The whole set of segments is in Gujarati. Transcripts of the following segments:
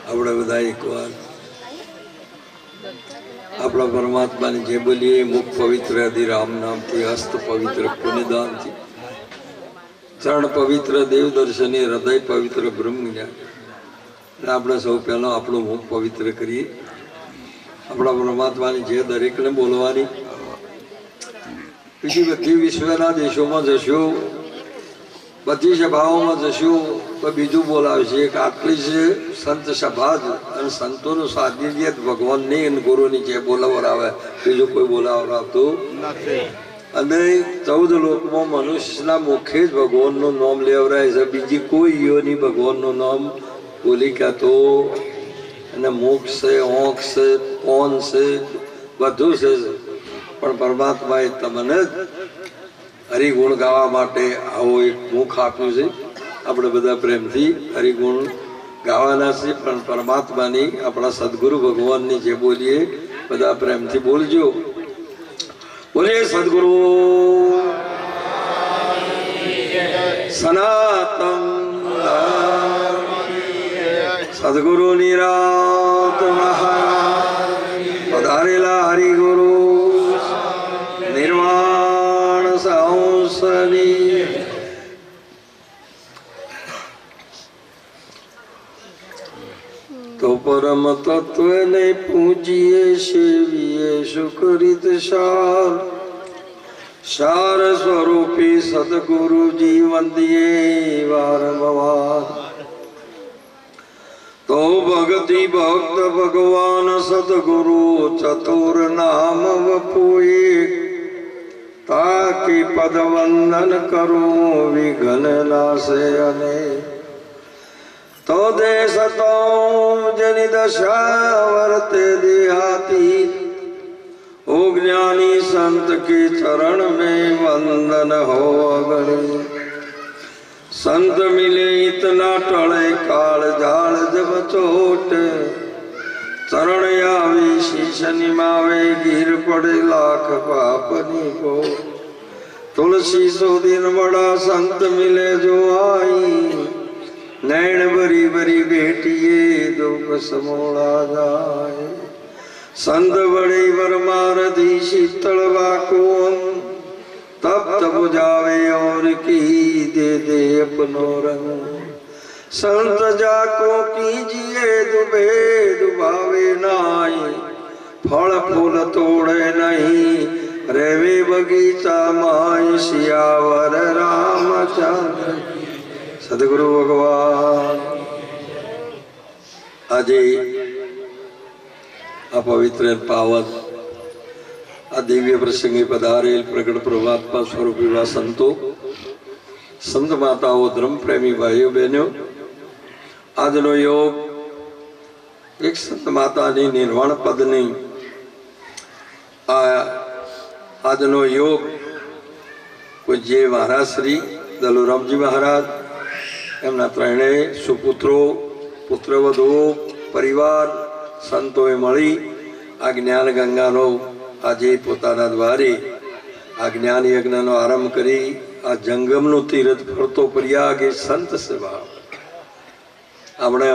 આપણે બધા એકવાર આપણા પરમાત્માને જે બોલીએ મુખ પવિત્ર અધિ રામ નામથી, હસ્ત પવિત્ર પુણ્યદાનથી, ચરણ પવિત્ર દેવ દર્શને, હૃદય પવિત્ર બ્રહ્મ જ્ઞાન. આપણે સૌ પહેલા આપણું મુખ પવિત્ર કરીએ. આપણા પરમાત્માની જે દરેકને બોલવાની. બીજી બધી વિશ્વના દેશોમાં જશો, બધી સભાઓમાં જશું તો બીજું બોલાવશે. એક આટલી છે સંત સભા જ, અને સંતોનું સાનિધ્ય ભગવાનની અને ગુરુની જે બોલાવરાવે, બીજું કોઈ બોલાવરાવતું નથી. અને 14 લોકમાં મનુષ્યના મુખે જ ભગવાનનું નામ લેવરાય છે. બીજી કોઈ યોની ભગવાનનું નામ બોલી કહેતો. અને મુખ છે, ઓંખ છે, કોન છે, બધું છે. પણ પરમાત્માએ તમને જ હરિગુણ ગાવા માટે આવો એક મુખ આપ્યું છે. આપણે બધા પ્રેમથી હરિગુણ ગાવાના છે. પણ પરમાત્માની, આપણા સદગુરુ ભગવાનની જે બોલીએ બધા પ્રેમથી બોલજો. બોલીએ સદગુરુ સનાતન સદગુરુ નિરાત પધારેલા હરિગુરુ નિર્વાણ સાંસની. તો પરમ તત્વને પૂજીએ સેવીએ સુકરિત સાર. સાર સ્વરૂપી સદગુરુજી વંદીએ વારંવાર. તો ભક્તિ ભક્ત ભગવાન સદગુરુ ચતુર નામ વપુએ. તાકી પદ વંદન કરું વિઘ્ન નાશે. અને તો દેશ તો જની દશા વર્તે દેહાતી. ओ ज्ञानी संत के चरण में वंदन हो अगणी. संत मिले इतना टले काल जाल जब चोट. चरण आवे शीश निमावे गिर पड़े लाख पापनी को. तुलसी सो दिन बड़ा संत मिले जो आई. नैन भरी भरी बेटिए दुख समोड़ा जाए. संत बड़े वरमारधी शीतल वाको. तप्त बुझावे और की दे दे अपनो रंग. संत जाको कीजिए दुबेद भावे नाई. फल फूल तोड़े नहीं रेवे बगीचा माई. सियावर रामचंद्र सदगुरु भगवान. આજે આ પવિત્ર પાવન આ દિવ્ય પ્રસંગે પધારેલ પ્રગટ પરમાત્મા સ્વરૂપ એવા સંતો, સંત માતાઓ, ધર્મ પ્રેમી ભાઈઓ બહેનો, આજનો યોગ એક સંત માતાની નિર્વાણ પદની આજનો યોગ પૂજ્ય મહારાજ શ્રી દલુરામજી મહારાજ, એમના ત્રણેય સુપુત્રો, પુત્રવધુઓ, પરિવાર સંતોએ મળી આ જ્ઞાન ગંગાનો આજે પોતાના દ્વારે આ જ્ઞાન યજ્ઞનો આરંભ કરી આ જંગમનું તીર્થ ફરતો પ્રયાગ એ સંત સેવા. આપણે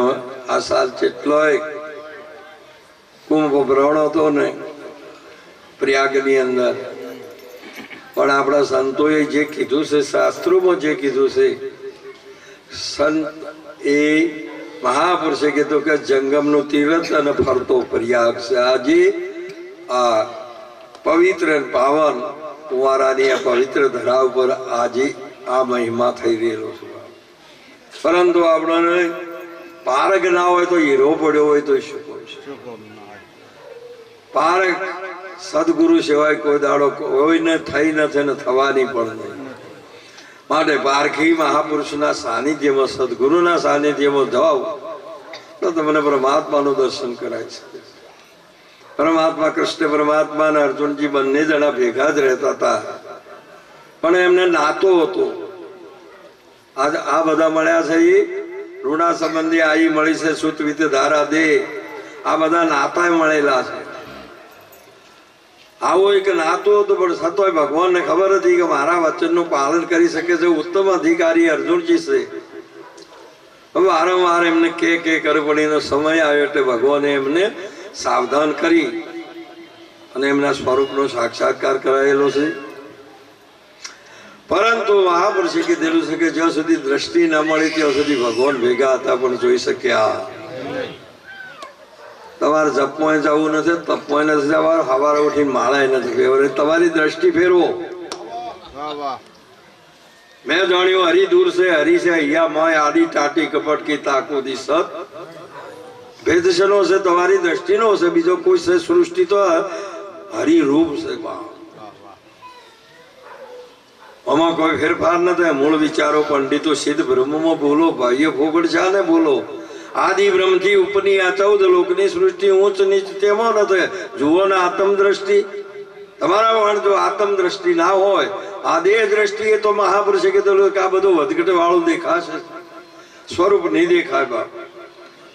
આ સાલ જેટલોય કુંભ ભ્રમણ હતો ને પ્રયાગની અંદર, પણ આપણા સંતોએ જે કીધું છે, શાસ્ત્રોમાં જે કીધું છે, સંત એ મહાપુરુષે કીધું કે જંગમનું તીર્થ અને ફરતો પ્રયાગ છે. આજે આ પવિત્ર પાવન કુંવારાની આ પવિત્ર ધરા ઉપર આજે આ મહિમા થઈ રહેલો છે. પરંતુ આપણને પારગ ના હોય તો હીરો પડ્યો હોય તો શું પારગ સદગુરુ સિવાય કોઈ દાડો કોઈને થઈ નથી ને થવાની પણ નહીં. માટે પારખી મહાપુરુષના સાનિધ્યમાં, સદગુરુના સાનિધ્યમાં જાઓ તો તમને પરમાત્માનું દર્શન કરાય છે. પરમાત્મા કૃષ્ણ પરમાત્મા અને અર્જુનજી બંને જણા ભેગા જ રહેતા હતા, પણ એમને નાતો હતો. આજ આ બધા મળ્યા છે એ ઋણા સંબંધી આઈ મળી છે, સુત વિત ધારા દે, આ બધા નાતા મળેલા છે. આવો એક નાતો હતો, પણ છતાંય ભગવાનને ખબર હતી કે મારા વચનનું પાલન કરી શકે છે ઉત્તમ અધિકારી અર્જુનજી છે. વારંવાર એમને કે કરે પણ એનો સમય આવ્યો એટલે ભગવાને એમને સાવધાન કરી અને એમના સ્વરૂપનો સાક્ષાત્કાર કરાયેલો છે. પરંતુ મહાપુરુષે કીધેલું છે કે જ્યાં સુધી દ્રષ્ટિ ન મળી ત્યાં સુધી ભગવાન ભેગા હતા પણ જોઈ શક્યા. તમારે જપમાં જવું નથી, તપમાં નથી જવાનું, સવારે ઉઠીને માળાએ નથી ફેરવો, તમારી દ્રષ્ટિ ફેરવો. મેં જાણ્યું હરી દૂર છે, હરી છે અહીંયા માય આડી ટાટી કપટ કી તાકુદી સત. ભેદ શેનો છે? તમારી દ્રષ્ટિનો છે, બીજો કોઈ છે સૃષ્ટિ તો હરિરૂપ છે. આમાં કોઈ ફેરફાર ન થાય. મૂળ વિચારો પંડિતો સિદ્ધ બ્રહ્મમાં બોલો, ભાઈઓ ફોગડ છે ને બોલો. આદિ બ્રહ્મથી ઉપરની આ 14 લોકની સૃષ્ટિ ઊંચ નીચ તેમાં ન થાય. જુઓ ને આત્મ દ્રષ્ટિ તમારા જો આત્મ દ્રષ્ટિ ના હોય, આ દેહ દ્રષ્ટિ એ તો મહાપુરુષે કીધેલું કે આ બધું વધઘટ વાળું દેખાશે, સ્વરૂપ નહીં દેખાય. બાપ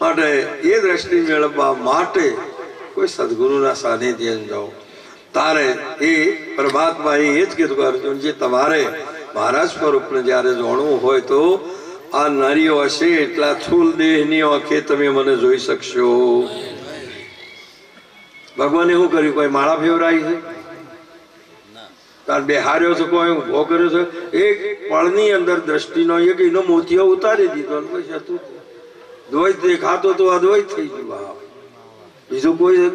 માટે એ દ્રષ્ટિ મેળવવા માટે કોઈ સદગુરુના સાનિધ્ય જાઓ. તારે એ પરમાત્મા એ જ કીધું અર્જુનજી, તમારે મારા સ્વરૂપને જયારે જાણવું હોય તો આ નારીઓ હશે એટલા સ્થૂલ દેહની આંખે તમે મને જોઈ શકશો. ભગવાને શું કર્યું? કોઈ માળા ફેવરાઈ છે? તાર બેહાર્યો છે, કોઈ ઉભો કર્યો છે? એક પળની અંદર દ્રષ્ટિનો એક એનો મોતિયો ઉતારી દીધો, પછી હતું દ્વૈત દેખાતો તો અદ્વૈત થઈ ગયું. બીજું કોઈ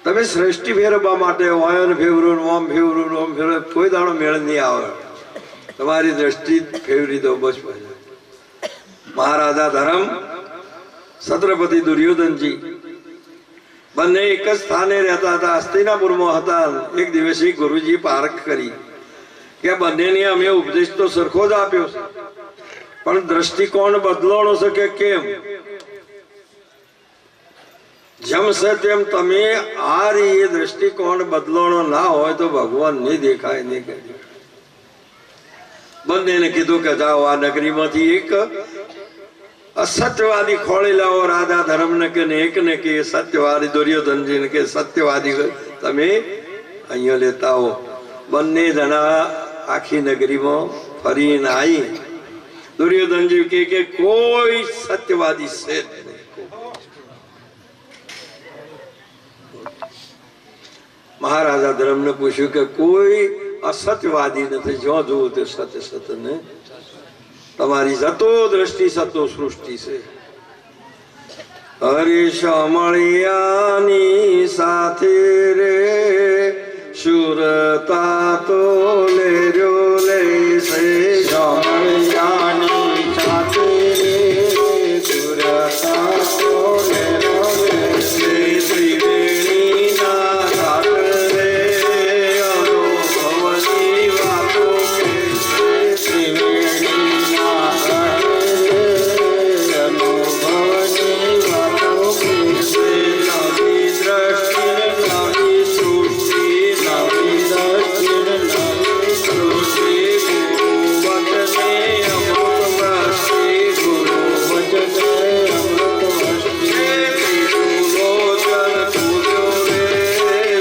તમે સૃષ્ટિ ફેરવવા માટે ઓયન ફેવરું, ઓમ ફેવરું, ઓમ ફેવરું, કોઈ દાડો મેળ નહીં આવે. તમારી દ્રષ્ટિ ફેવરી દો બસ. મહારાજા ધર્મ, છત્રપતિ દુર્યોધનજી બંને એક જ સ્થાને રહેતા હતા, હસ્તિનાપુરમાં હતા. એક દિવસે ગુરુજી પારખ કરી કે બંનેને અમે ઉપદેશ તો સરખો જ આપ્યો છે, પણ દ્રષ્ટિકોણ બદલાણો છે કે કેમ? જેમ છે તેમ તમે આ રીતે દ્રષ્ટિકોણ બદલાણો ના હોય તો ભગવાન નહીં દેખાય. નહીં કરી બંનેને કીધું કે જાઓ આ નગરીમાંથી એક અસત્યવાદી ખોળી લાવો. રાજા ધર્મને કે એક ને કે સત્યવાદી દુર્યોધનજી ને કે સત્યવાદી તમે અહીંયા લેતા હો. બંને જણા આખી નગરીમાં ફરીને આવી. દુર્યોધનજી કે કોઈ સત્યવાદી છે નહીં. મહારાજા ધર્મને પૂછ્યું કે કોઈ અસત્યવાદી નથી, જો જોવું તે સત્ય સત્ય ને. તમારી જતો દ્રષ્ટિ સતો સૃષ્ટિ છે. હરીશ મળિયાની સાથે રે શુરતા તો લેર્યો લે છે. મળિયાની સાથે રે શુરતા તો લેર્યો લે છે. ત્રિવેણીના ઘાટ રે અનુભવની વાતો કે છે. ત્રિવેણીના ઘાટ રે અનુભવની વાતો કે છે. નવી દ્રષ્ટિ નવી સૃષ્ટિ, નવી દ્રષ્ટિ નવી સૃષ્ટિ. ગુરુ વચને અમૃત વસ્તિ, ગુરુ વચને અમૃત વસ્તિ. લોચન પૂર્યો રે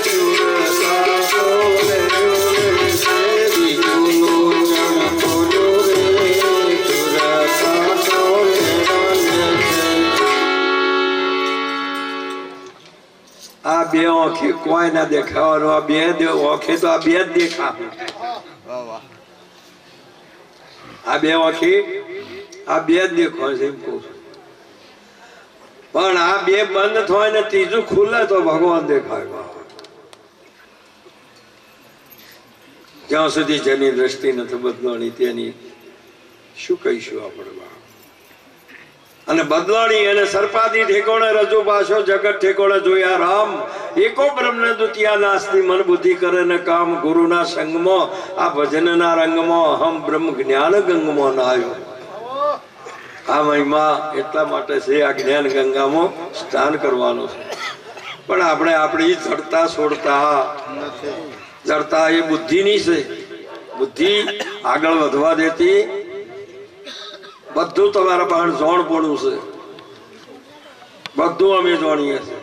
સુરતા તો લેર્યો રે છે. બીજું લોચન પૂર્યો રે સુરતા તો લેર્યો છે. આ બે આંખે કોઈ ના દેખાવાનું, આ બે આંખે તો આ બે જ દેખા. આ બે આંખે આ બે જ દેખાય છે એમ કહું છું. પણ આ બે બંધ થાય ને ત્રીજું ખુલે તો ભગવાન દેખાય. જ્યાં સુધી જેની દ્રષ્ટિ નથી બદલાણી તેની શું કહીશું આપણે? અને બદલાણી એને સર્પાદી ઠેકોણે રજૂ પાછો જગત ઠેકોણે જોયા રામ. એકો બ્રહ્મ દ્વિતીયા નાસ્તિ મન બુદ્ધિ કરે ને કામ. ગુરુના સંગમાં આ ભજનના રંગમાં અહમ બ્રહ્મ જ્ઞાન ગંગમાં ના આવ્યો. આ મહિમા એટલા માટે છે આ જ્ઞાન ગંગામાં સ્નાન કરવાનું છે. પણ આપણે આપણી જડતા છોડતા જડતા એ બુદ્ધિની છે. બુદ્ધિ આગળ વધવા દેતી. બધું તમારા પાસે જોણ પડવું છે, બધું અમે જાણીએ છીએ.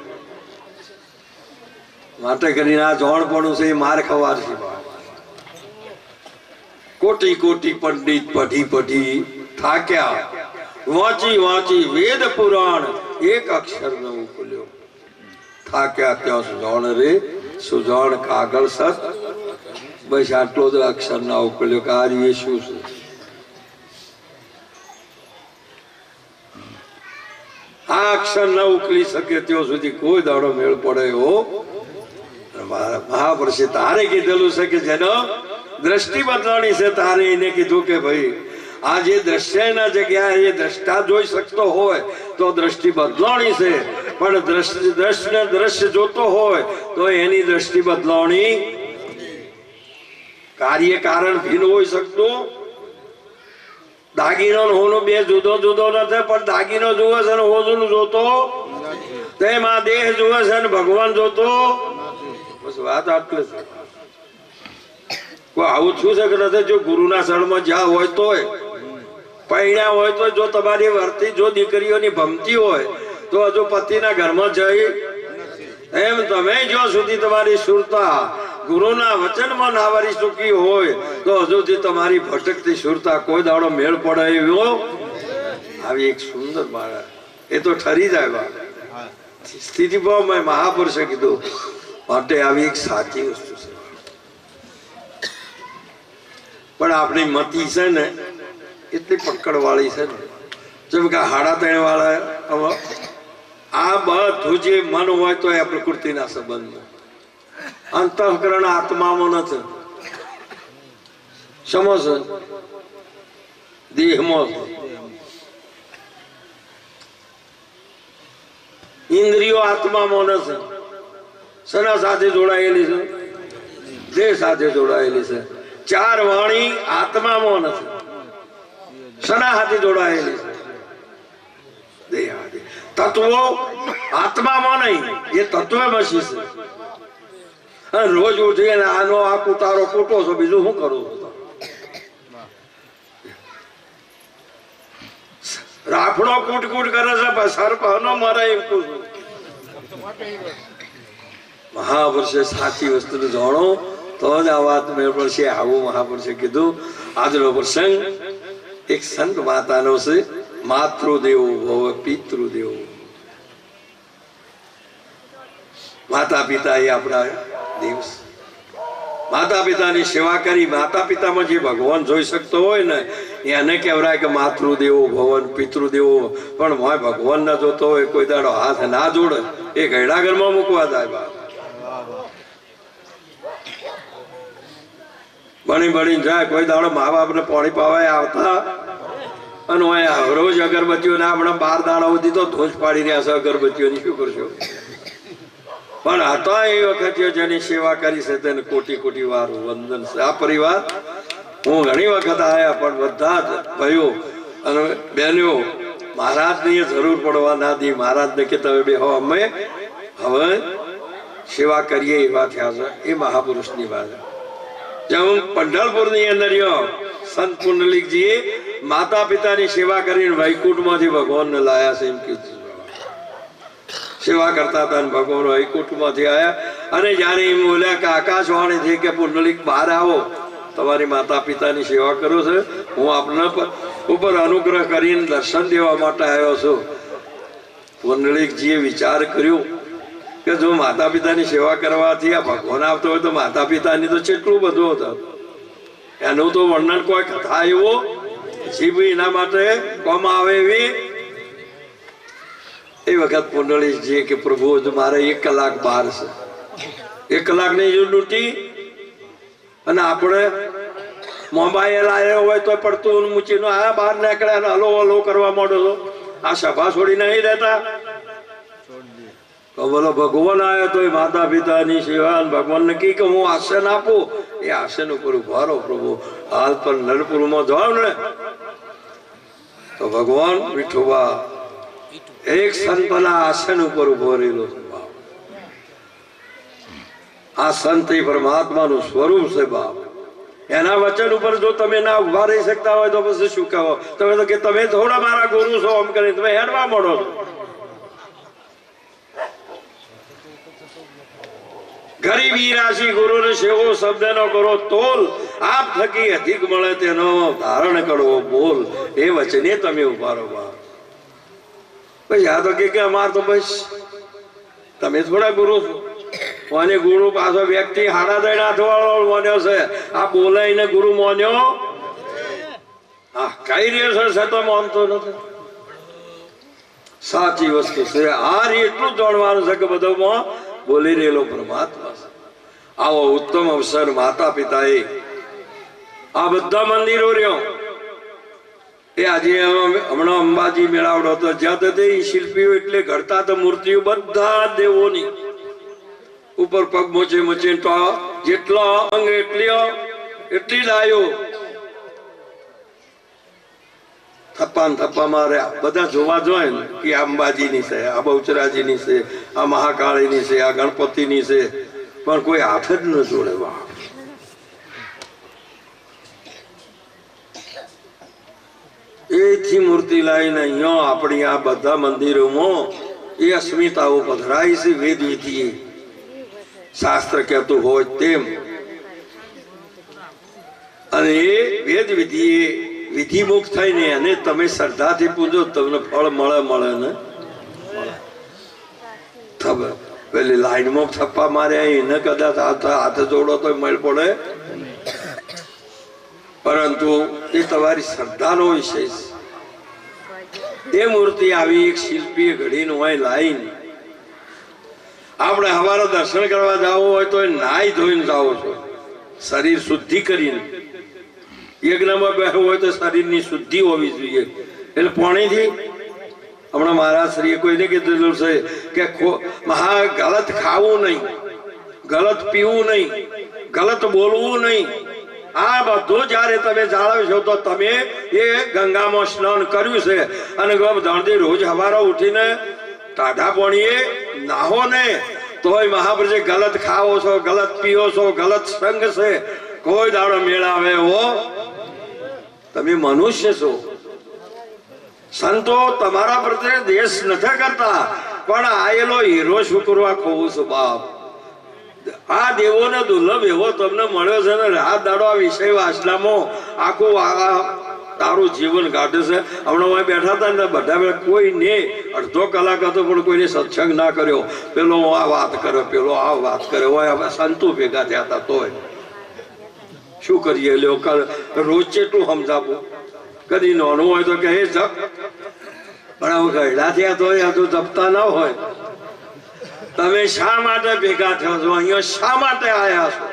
માટે કરીને આ જોણ પડવું છે એ માર ખવાર છે. કોટી કોટી પંડિત પઢી પઢી થાક્યા, વાંચી વાંચી વેદ પુરાણ એક અક્ષર ન ઉકલ્યો. થાક્યા ત્યાં સુજાણ રે સુજાણ કાગળ સત. બસ આટલો જ અક્ષર ના ઉકલ્યો કે આ એ શું છે. આ અક્ષર ન ઉકલી શકે ત્યાં સુધી કોઈ દાડો મેળ પડે એવો મહાપુરુષે તારે કીધેલું છે કે જેનો દ્રષ્ટિ બદલાણી છે તારે એને કીધું કે ભાઈ આ જે દ્રશ્યના જગ્યાએ એ દ્રષ્ટા જોઈ શકતો હોય તો દ્રષ્ટિ બદલાણી છે, પણ દ્રશ્ય જોતો હોય તો એની દ્રષ્ટિ બદલાણી. કાર્ય કારણ ભિન્ન હોઈ શકતું. દાગીનો હોનો બે જુદો જુદો નથી, પણ દાગીનો જુએ છે ને હોજું જોતો તેમાં દેહ જુએ છે ને ભગવાન જોતો. બસ વાત આટલે છે. કોઈ આવું શું છે કે નથી? જો ગુરુના શરણમાં જ્યાં હોય તોય પૈણ્યા હોય તો જો તમારી વર્તી જો દીકરીઓની ભમતી હોય તો હજુ પતિના ઘરમાં જઈ એમ તમે જો સુધી તમારી સુરતા ગુરુના વચનમાં ના વરી ચૂકી હોય તો હજુથી તમારી ભટકતી સુરતા કોઈ દાડો મેળ પડે એવો. આવી એક સુંદર બાળક એ તો ઠરી જાય સ્થિતિભાવમાં મહાપુરુષે કીધું માટે આવી એક સાચી વસ્તુ છે. પણ આપણી મતી છે ને એટલી પકડવાળી છે ને, જેમ કે 3.5 વાળા આ બધું જે મન હોય તો એ પ્રકૃતિના સંબંધમાં, અંતઃકરણ આત્મામાં નથી. સમજ દેહમાં ઇન્દ્રિયો આત્મામાં નથી. શના સાથે જોડાયેલી છે? દેહ સાથે જોડાયેલી છે. 4 વાણી આત્મામાં નથી. શના હાથે જોડાયેલી છે? દેહ હાથે. તત્વો આત્મામાં નહીં, એ તત્વમસી છે. રોજ ઉઠીને આનો આ કુતારો કૂટો છો, બીજું શું કરું? રાફડો કૂટ કૂટ કરે છે, સર્પ ન મરે એમ કહું છું. મહાપુરુષે સાચી વસ્તુ જાણો તો જ આ વાત મેળ પડશે. આવું મહાપુરુષે કીધું. આજનો પ્રસંગ એક સંત માતાનો છે. માતૃદેવો ભવ પિતૃદેવો. માતા પિતા એ આપણા દેવ. માતા પિતાની સેવા કરી માતા પિતામાં જે ભગવાન જોઈ શકતો હોય ને એને કહેવાય કે માતૃદેવો ભવન પિતૃદેવો. પણ મોય ભગવાન ના જોતો હોય કોઈ દાડો હાથ ના જોડે એ ઘરડા ઘરમાં મૂકવા જાય. બની જાય કોઈ દાડો મા બાપ ને પાણી પાવા આવતા અને રોજ અગરબત્તીઓ ના હમણાં 12 દાડા સુધી તો ધોજ પાડી રહ્યા છે અગરબત્તીઓની. શું કરશો? પણ હતા એ વખતે જેની સેવા કરી છે તેને કોટી કોટી વાર વંદન છે. આ પરિવાર હું ઘણી વખત આવ્યા, પણ બધા જ ભાઈઓ અને બહેનો મહારાજની જરૂર પડવા ના દી. મહારાજને કે તમે બે અમે હવે સેવા કરીએ એવા થયા છે. એ મહાપુરુષની વાત. જેમ પંઢરપુરની અંદર સંત પુંડલિકજીએ માતા પિતાની સેવા કરીને વૈકુંઠમાંથી ભગવાનને લાયા છે એમ કીધું. સેવા કરતા હતા ભગવાન વૈકુંઠમાંથી આવ્યા. અને જયારે એમ બોલ્યા કે આકાશવાણીથી કે પુંડલિક બહાર આવો, તમારી માતા પિતાની સેવા કરો છે, હું આપના ઉપર અનુગ્રહ કરીને દર્શન દેવા માટે આવ્યો છું. પુંડલિકજીએ વિચાર કર્યો કે જો માતા પિતાની સેવા કરવાથી આ ભગવાન આવતો હોય તો માતા પિતાની તો કેટલું બધું હતું. એનું તો વર્ણન કોઈ કથા એવો જીવ એના માટે કોમ આવે એવી. એ વખત પુંડલિકજી કે પ્રભુ મારે 1 કલાક બહાર છે. 1 કલાકની ડ્યુટી અને આપણે મોબાઈલ આવ્યો હોય તો પડતું મૂકીને આ બહાર નીકળ્યા હલો હલો કરવા માંડો છો. આ સભા છોડી નહીં રહેતા. તો બોલો ભગવાન આવ્યો તો માતા પિતાની સેવા. ભગવાન ને કે હું આસન આપું, એ આસન ઉપર ઉભા રહો પ્રભુ. હાલ પર નરપુરમાં જાવ ને તો ભગવાન વિઠોબા એક સંતના આસન ઉપર ઉભો રહેલો છે. આ સંત એ પરમાત્માનું સ્વરૂપ છે બાપ. એના વચન ઉપર જો તમે ના ઉભા રહી શકતા હોય તો પછી શું કહો? તમે તો કે તમે થોડા મારા ગુરુ છો એમ કરીને તમે હેડવા મળો છો. ગરીબી રાશિ ગુરુ ને સેવો શબ્દ નો કરો તોલ. આપ થકી અધિક મળે તેનો ધારણ કરવો બોલ એ વચને તમે ઉભા રહો બા. પછી આ તો કે અમાર તો બસ તમે થોડા ગુરુ છો. અને ગુરુ પાછો વ્યક્તિ હાડા દઈ હાથવાળો માન્યો છે. આ બોલાઈને ગુરુ માન્યો હા કઈ રહ્યો છે તો માનતો નથી. સાચી વસ્તુ છે. આ એટલું જાણવાનું છે કે બધોમાં બોલી રહેલો પરમાત્મા છે. આવો ઉત્તમ અવસર માતા પિતાએ આ બધા મંદિરો રહ્યો એ આજે હમણાં અંબાજી મેળાવડો હતો જ્યાં તે શિલ્પીઓ એટલે ઘડતા તો મૂર્તિઓ બધા દેવોની ઉપર પગ મોચે મોચે તો જેટલા અંગ એટલી લાયો થપ્પા થપ્પા માર્યા. બધા જોવા જોઈએ ને કે આ અંબાજીની છે, આ બહુચરાજીની છે, આ મહાકાળીની છે, આ ગણપતિની છે, પણ કોઈ હાથ જ ન જોડે. વાહ એથી મૂર્તિ લાવીને અહીંયા આપણી આ બધા મંદિરોમાં એ અસ્મિતાઓ પધરાઈ છે. વેદ વિધિ શાસ્ત્ર કહેતું હોય તેમ અને એ વેદ વિધિ વિધિમુખ થઈને અને તમે શ્રદ્ધાથી પૂજો તમને ફળ મળે ને પેલી લાઈનમાં થપ્પા માર્યા એને કદાચ હાથ જોડો તો મળ પડે, પરંતુ એ તમારી શ્રદ્ધાનો વિષય છે. એ મૂર્તિ આવી એક શિલ્પીએ ઘડીને હોય લાઈને આપણે હવારે દર્શન કરવા જવું હોય તો નાઈ ધોઈને જાઓ છો, શરીર શુદ્ધિ કરીને. યજ્ઞમાં બેસવું હોય તો શરીરની શુદ્ધિ હોવી જોઈએ. એટલે પાણીથી હમણાં મહારાજ શ્રીએ કોઈને કીધેલું છે કે ગલત ખાવું નહીં, ગલત પીવું નહીં, ગલત બોલવું નહીં. આ બધું જયારે તમે જાળવશો તો તમે એ ગંગામાં સ્નાન કર્યું છે અને ધણથી રોજ હવારો ઉઠીને ટાઢા પાણીએ નાહો ને તોય મહાપ્રભુ ગલત ખાવો છો, ગલત પીવો છો, ગલત સંગ છે, કોઈ દાડો મેળાવે એવો તમે મનુષ્ય છો. સંતો તમારા પ્રત્યે દેશ નથી કરતા, પણ આયેલો હીરો શું કરવા ખોવું છું બાપ. આ દેવોને દુર્લભ એવો તમને મળ્યો છે ને રાત દાડો આ વિષય વાસનામાં આખું તારું જીવન કાઢે છે. હમણાં બેઠા હતા ને બધા કોઈ ને અડધો કલાક હતો પણ કોઈને સત્સંગ ના કર્યો. પેલો આ વાત કર્યો, પેલો આ વાત કર્યો હોય. હવે સંતો ભેગા થયા હતા તોય શું કરીએ લ્યો. રોજ કેટલું સમજાવું. કદી નાનું હોય તો કહે જપ, પણ હવે ગયડા થયા તો જપતા ના હોય. તમે શા માટે ભેગા થયો છો? અહીંયા શા માટે આવ્યા છો?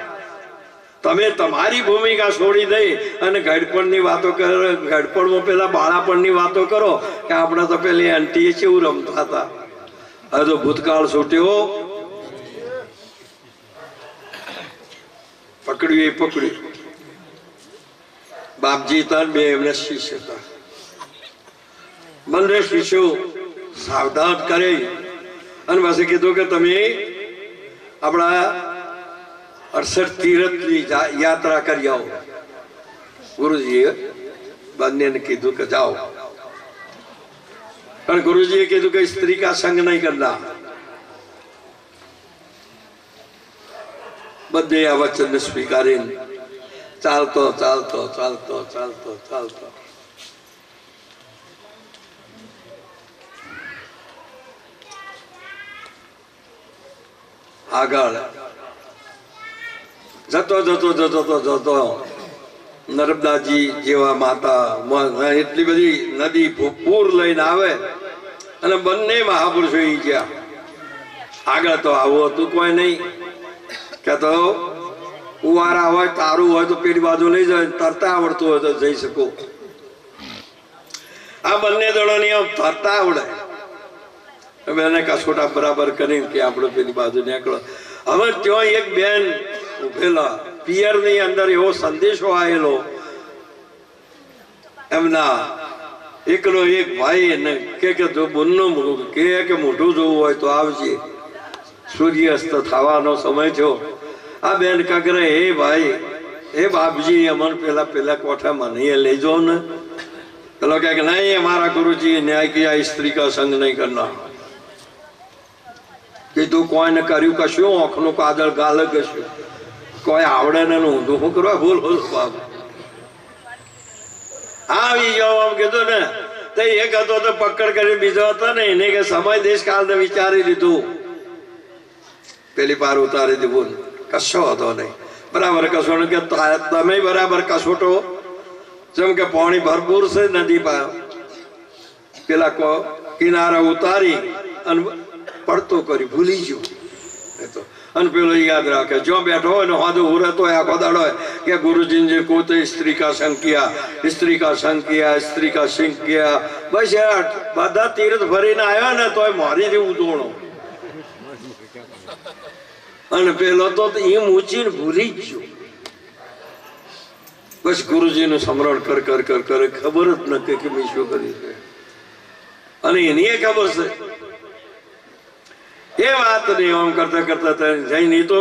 તમે તમારી ભૂમિકા છોડી દઈ અને ગડપણની વાતો કરો. ગડપણમાં પેલા બાળાપણની વાતો કરો કે આપણે તો પેલી આંટીએ કેવું રમતા હતા. હવે તો ભૂતકાળ છૂટ્યો. પકડ્યું. બાપજી હતા બે એમને શિષ્ય હતા. બંને શિષ્યો સાવધાન કરે અને પછી કીધું કે તમે આપણા 68 તીર્થની યાત્રા કરી આવો. ગુરુજીએ બંનેને કીધું કે જાઓ, પણ ગુરુજીએ કીધું કે સ્ત્રી કા સંગ નહીં કરના. બંને આ વચન સ્વીકારીને ચાલતો આગળ જતો નર્મદાજી જેવા માતા એટલી બધી નદી પૂર લઈને આવે અને બંને મહાપુરુષો ગયા. આગળ તો આવું હતું કોઈ નહીં કે તો કુવારા હોય, તારું હોય તો પેલી બાજુ લઈ જાય, તરતા આવડતું હોય તો જઈ શકો. આ બંને દળોની આમ તરતા આવડે. એને કસોટા બરાબર કરી કે આપણે પેલી બાજુ નીકળો. હવે ત્યાં એક બેન ઉભેલા પિયર ની અંદર એવો સંદેશો આવેલો એમના એકલો એક ભાઈ કે જો બોનનું કે મોઢું જોવું હોય તો આવજે, સૂર્યાસ્ત થવાનો સમય થયો. આ બેન કગરે હે ભાઈ, હે બાપજી અમન પેલા કોઠા મને લઈ જાઓ ને. પેલો કે નહીં અમારા ગુરુજી ન્યાય કિયા સ્ત્રી કા સંગ નહીં કરના. કીધું કોઈને કર્યું કશું, આંખનું કાદળ ગાલ કશું. કોઈ આવડે ને ઊંધું શું કરવા બોલો બાપ આવી જાઓ આમ કીધું ને તો એક હતો તો પકડ કરી બીજો હતો ને એને કે સમય દેશ કાળ ને વિચારી લીધું પેલી પાર ઉતારી દીધું કશો હતો નહીં બરાબર કશો કે તમે બરાબર કશોટો જેમ કે પાણી ભરપૂર છે નદી પર પેલા કિનારા ઉતારી અને પડતો કરી ભૂલી ગયો તો અને પેલો યાદ રાખે જો બેઠો હોય ને હાજુ ઉરતો હોય આખો દાડો હોય કે ગુરુજી જે કોતે સ્ત્રી કા સંગ કિયા સ્ત્રી કા સંગ કિયા સ્ત્રી કા સિંહ કિયા બસ બધા તીર્થ ભરીને આવ્યા ને તોય મારી જેવું દોણો અને પેલો તો એમ ઊંચીને ભૂલી જ ગયો બસ ગુરુજી નું સ્મરણ કર કર કર કરે ખબર જ નથી કે મેં શું કરી છે અને એની ખબર છે એ વાત નહીં આમ કરતા કરતા જઈને તો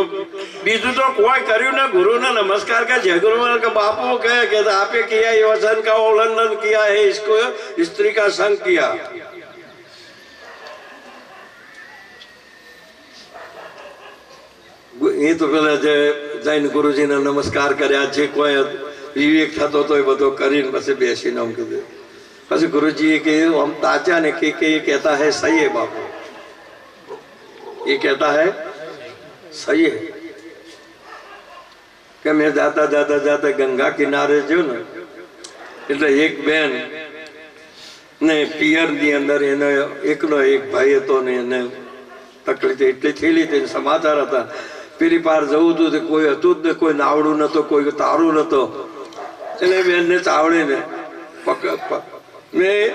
બીજું તો કોઈ કર્યું ને ગુરુ ને નમસ્કાર કે જય ગુરુ કે બાપુ કહે કે આપે કિયા ये वचन का उल्लंघन किया है इसको स्त्री का संग किया એ તો પેલા જે જઈને ગુરુજીને નમસ્કાર કર્યા જે કોઈ વિવેક થતો હતો એ બધો કરીને પછી બેસીને આમ કીધું પછી ગુરુજીએ કે આમ તાચા ને કે ये कहता है सही है बापू ये कहता है सही है कि मैं जाता जाता जाता गंगा किनारे जो ने એટલે એક બેન ને પિયર ની અંદર એનો એકનો એક ભાઈ હતો ને એને તકલીફ એટલી થયેલી તે સમાચાર હતા પેલી પાર જવું હતું તે કોઈ હતું જ ને કોઈ નાવડું નતો કોઈ તારું નતો એટલે બેન ને ચાવડીને મેં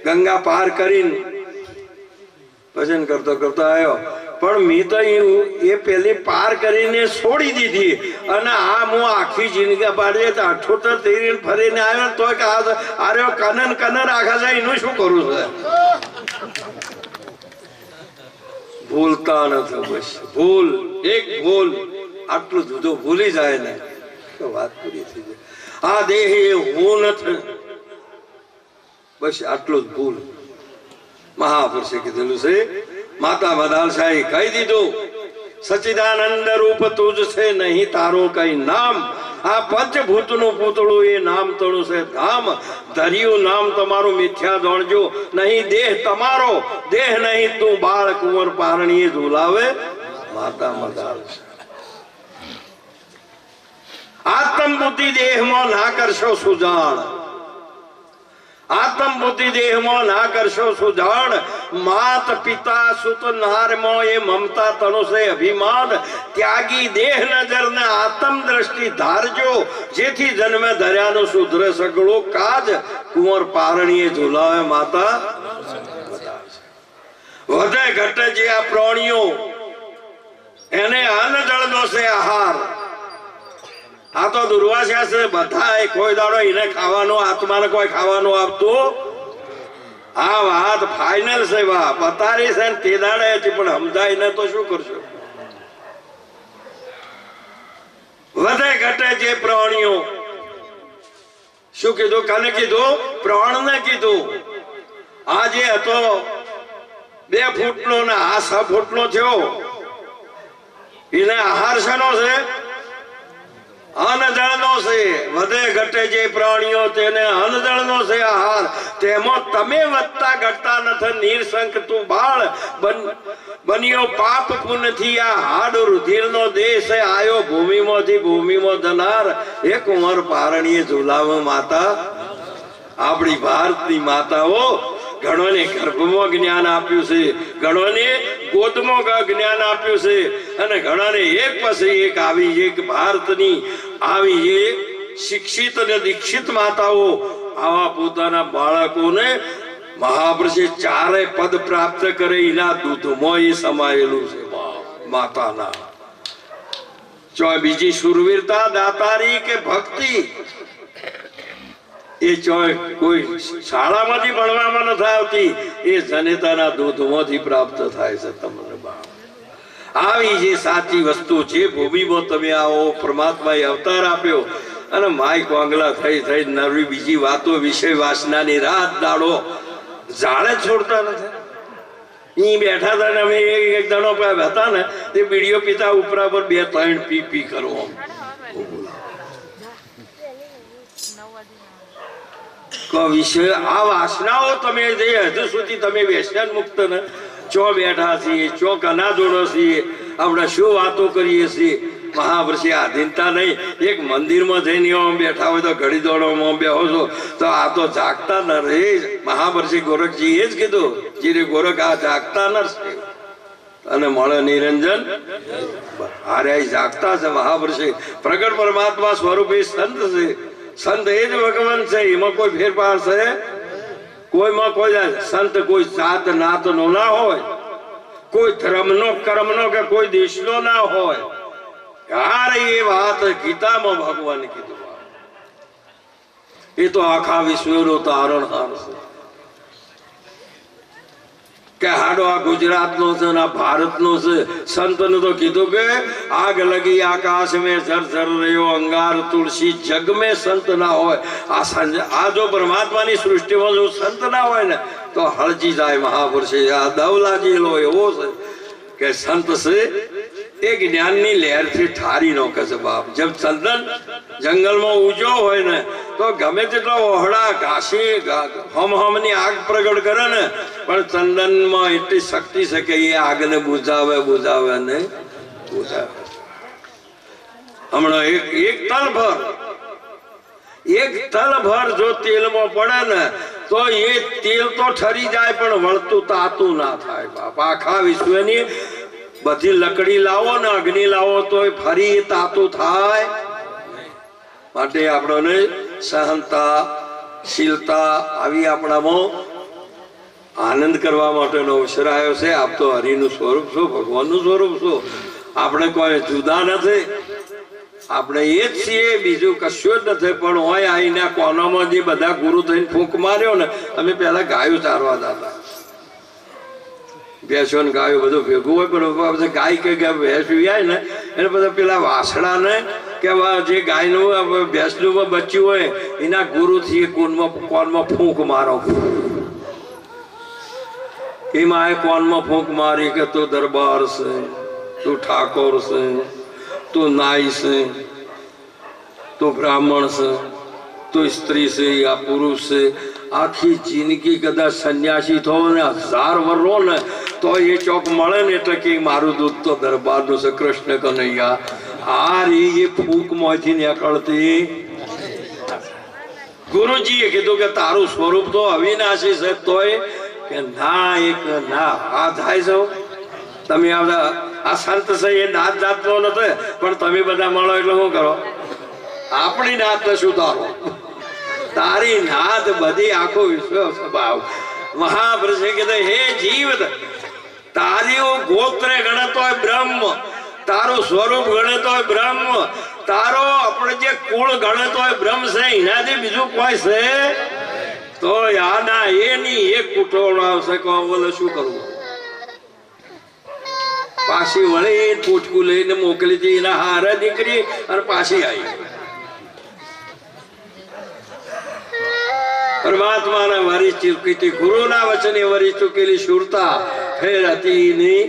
ગંગા પાર કરીને ભજન કરતો કરતો આવ્યો પણ મેં તો એ પેલી પાર કરીને છોડી દીધી અને આ હું આખી જિંદગી પાડીએ તો 78 તેરીને ફરીને આવ્યો તો કે આર્યો કનન કનન આખા જાય એનું શું કરું છે ભૂલતા નથી બસ ભૂલ એક ભૂલ આટલું જુદું ભૂલી જાય ને તો વાત પૂરી થઈ જાય આ દેહ એ હું નથી બસ આટલું જ ભૂલ મહાપુરુષે કીધેલું છે માતા મદાલશાહી કહી દીધું સચિદાનંદ રૂપ તુજ છે નહીં તારો કઈ નામ આ પંચભૂત નું પૂતળું એ નામ તળું છે ધામ ધર્યું નામ તમારું મિથ્યા ગણજો નહીં દેહ તમારો દેહ નહીં તું બાળ કુંવર પારણીએ ઝુલાવે માતા મદાલશાહ આત્મ બુદ્ધિ દેહમાં ના કરશો સુજાણ आत्म बुद्धि देह में ना करशो सुजान मात पिता सुत नार में ये ममता तणु से अभिमान त्यागी देह नजर ने आत्म दृष्टि धारजो जेथी जन्मे धर्या नो सुधरे सगळो काज कुंवर पारणीए झुलावे माता वधे घटे जे आ प्राणियों एने अन्न जल नो से आहार આ તો દુર્વાસા છે બધા કોઈ દાડો એને ખાવાનો આત્માને કોઈ ખાવાનું આપતું આ વાત ફાઇનલ છે વા પતારી છે ને તે દાડે છે પણ સમજાય ને તો શું કરશો વધે ઘટે જે પ્રાણીઓ શું કીધું કને કીધું પ્રાણ ને કીધું આ જે હતો 2 ફૂટનો ને આ 6 ફૂટનો થયો એને આહાર શેનો છે અનજળનો છે વધે ઘટે જે પ્રાણીઓ તેને અનજળનો છે આહાર તેમાં તમે વધતા ઘટતા નથી નિર્શંક તું બાળ બન્યો પાપ પુણ્યથી આ હાડ રુધિરનો દેશ આયો ભૂમિમાંથી ભૂમિમાં જનાર એ કુંવર પારણીએ ઝુલાવો માતા આપણી ભારતની માતાઓ ઘણોને ગર્ભમાં જ્ઞાન આપ્યું છે ઘણોને ગોદમાં જ્ઞાન આપ્યું છે અને ઘણાને એક પછી એક આવી એક ભારતની આવી એક શિક્ષિત અને દીક્ષિત માતાઓ આવા પોતાના બાળકોને મહાપુરુષે 4 પદ પ્રાપ્ત કરે એના દૂધમાં એ સમાયેલું છે માતાના ચોય બીજી શુરવીરતા દાતારી કે ભક્તિ એ ચોય કોઈ શાળામાંથી ભણવામાં નથી આવતી એ જનેતાના દૂધમાંથી પ્રાપ્ત થાય છે તમને બાપ આવી જે સાચી વસ્તુ છે ભૂમિમાં તમે આવો પરમાત્માએ અવતાર આપ્યો અને માય કોંગલા થઈ થઈ નવી બીજી વાતો વિષય વાસનાની રાત દાડો જાળે છોડતા નથી અહીં બેઠા હતા ને અમે એક જણો હતા ને તે બીડીઓ પીતા ઉપરા પર 2-3 પી પી કરો. વિષય આ વાસનાઓ તમે જે હજુ સુધી તમે વ્યસન મુક્ત ને ચો બેઠા છીએ, ચો કના જોડો છીએ, આપણે શું વાતો કરીએ છીએ. મહાપુરુષે આધીનતા નહીં. એક મંદિરમાં જઈને બેઠા હોય તો ઘડી દોડોમાં બેહો છો તો આ તો જાગતા ન રહે. મહાપુરુષે ગોરખજી એ જ કીધું, જીરે ગોરખ આ જાગતા ન છે અને મળે નિરંજન અરે જાગતા છે. મહાપુરુષે પ્રગટ પરમાત્મા સ્વરૂપે સંત છે. સંત એ જ ભગવાન છે, એમાં કોઈ ફેરફાર છે કોઈમાં કોઈ. સંત કોઈ જાત નાત નો ના હોય, કોઈ ધર્મનો કર્મનો કે કોઈ દેશનો ના હોય. યાર એ વાત ગીતામાં ભગવાન કીધું. એ તો આખા વિશ્વનો તારણહાર છે કે હાડો આ ગુજરાતનો છે ને આ ભારતનો છે. સંતને તો કીધું કે આગ લગી આકાશ મેં ઝરઝર રહ્યો અંગાર તુલસી જગ મેં સંત ના હોય. આ જો પરમાત્માની સૃષ્ટિમાં જો સંત ના હોય ને તો હળજી જાય. મહાપુરુષે આ દવલાજીલો એવો છે કે સંત છે એ જ્ઞાનની લહેરથી ઠારી નો કે છે બાપ. જબ ચંદન જંગલમાં ઉજો હોય ને તો ગમે તેટલો ઓહડા ઘાસી હમની આગ પ્રગટ કરે ને પણ ચંદનમાં એટલી શક્તિ છે કે એ આગને બુઝાવે ને બુઝાવે. હમણાં એક તલ ભર જો તેલમાં પડે ને તો એ તેલ તો ઠરી જાય પણ વળતું તાતું ના થાય બાપ. આખા વિશ્વની બધી લકડી લાવો ને અગ્નિ લાવો તો ફરી તાતું થાય. માટે આપણને સહનતા શીલતા આવી આપણામાં આનંદ કરવા માટેનો અવસર આવ્યો છે. આપ તો હરિનું સ્વરૂપ છો, ભગવાનનું સ્વરૂપ છો. આપણે કોઈ જુદા નથી, આપણે એ જ છીએ, બીજું કશું જ નથી. પણ હોય આવીને કોનામાં જે બધા ગુરુ થઈને ફૂંક માર્યો ને, અમે પેલા ગાયો ચારવા જતા. ભેંસો ને ગાયો બધું ભેગું હોય પણ ગાય કે ભેંસ વિયાય ને એને બધા પેલા વાસણા ને કે જે ગાયનું ભેંસનું બચ્યું હોય એના ગુરુથી કોનમાં ફૂંક મારો. એમાં એ કોનમાં ફૂંક મારી કે તું દરબાર છે, તું ઠાકોર છે, તું નાઈ છે, તું બ્રાહ્મણ છે, તું સ્ત્રી છે, આ પુરુષ છે. આખી જિંદગી કદાચ સંન્યાસી થો ને 1000 વર્ષો ને તો એ ચોક મળે ને એટલે કે મારું દૂધ તો દરબારનું છે, કૃષ્ણ કનૈયા. આ એ ફૂંક માંથી નીકળતી. ગુરુજીએ કીધું કે તારું સ્વરૂપ તો અવિનાશી છે. તોય કે ના એક ના આ થાય છો તમે. આ સંત છે એ નાત જાતનો નથી પણ તમે બધા મળો એટલે શું કરો? આપણી નાત ને સુધારો. તારી નાત બધી આખો વિશ્વ સ્વભાવ. મહાપુરુષે કીધું હે જીવ તારી ગોત્ર ગણતો હોય બ્રહ્મ, તારું સ્વરૂપ ગણતો હોય બ્રહ્મ, તારો આપણે જે કુળ ગણતો હોય બ્રહ્મ છે. એનાથી બીજું કોઈ છે તો યાના એની એક કુટોળ આવશે કે બોલે શું કરવું. પાછી વળી પોટકું લઈને મોકલી હતી એના હારે દીકરી અને પાછી આવી. પરમાત્માના વરી ચૂકી ગુરુના વચને વરી ચૂકેલી શુરતા ફેર હતી ની.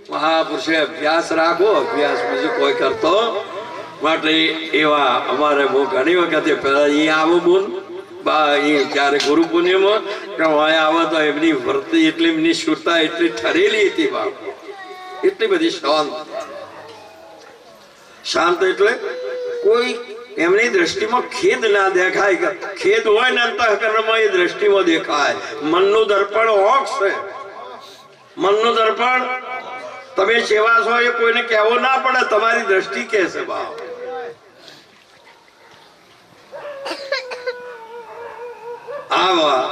મહાપુરુષે અભ્યાસ રાખો, અભ્યાસ બીજું કોઈ કરતો માટે. એવા અમારે બહુ ઘણી વખતે પેલા અહીંયા આવું બોલ બા એ જયારે ગુરુ પૂર્ણિમા આવે તો એમની વર્તી એટલી એમની શુરતા એટલી ઠરેલી હતી બાપ. એટલી બધી શાંત એટલે કોઈ એમની દ્રષ્ટિમાં ખેદ ના દેખાય. ખેદ હોય ને અંતઃકરણમાં એ દ્રષ્ટિમાં દેખાય. મનનું દર્પણ ઓક્ષ છે. મનનું દર્પણ તમે સેવા છો એ કોઈને કહેવો ના પડે, તમારી દ્રષ્ટિ કે છે ભાવ. આવા